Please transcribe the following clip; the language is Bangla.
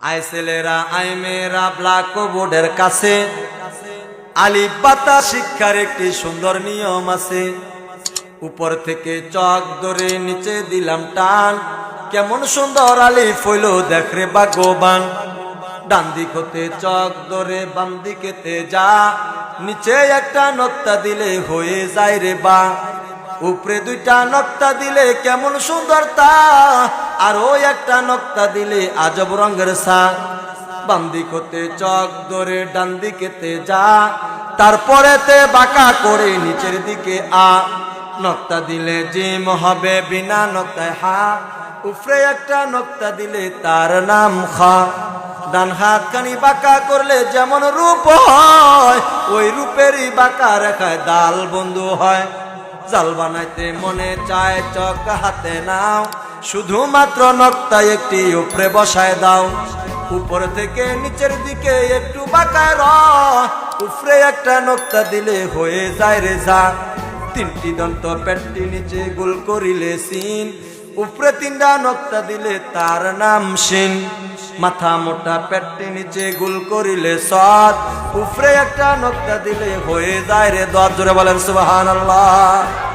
আয় ছেলেরা আয় মেয়েরা ব্ল্যাকবোর্ডের কাছে আলিফ বাতা শিক্ষার একটি সুন্দর নিয়ম আছে। উপর থেকে চক ধরে নিচে দিলাম টান, কেমন সুন্দর আলিফ হইল দেখ রে ভাগ্যবান। ডান দিক হতে চক ধরে বাম দিকেতে যা, নিচে একটা নক্তা দিলে হয়ে যায় রে বা। উপরে দুইটা নক্তা দিলে কেমন সুন্দর তা, আর ওই একটা নক্তা দিলে আজব রঙের সা। বাম দিক হতে চক ধরে ডান দিকেতে যা, তারপরেতে বাঁকা করে নিচের দিকে আ। নক্তা দিলে জিম হবে বিনা নক্তায় হা, উপরে একটা নক্তা দিলে তার নাম খা। ডান হাত কানি বাঁকা করলে যেমন রূপ হয়, ওই রূপেরই বাঁকা রেখায় দাল বন্ধু হয়। জাল বানাইতে মনে চায় চক হাতে নাও, শুধুমাত্র নক্তা একটি উপরে বসায় দাও। উপর থেকে নিচের দিকে একটু বাঁকায় র, উপরে একটা নক্তা দিলে হয়ে যায় রে যা। তিনটি দন্ত পেটটি নিচে গোল করিলে সিন, উপরে তিনটা নক্তা দিলে তার নাম শিন। মাথা মোটা পেটটি নিচে গোল করিলে সদ, উপরে একটা নক্তা দিলে হয়ে যায় রে দদ। জোরে বলেন সুবহানাল্লাহ।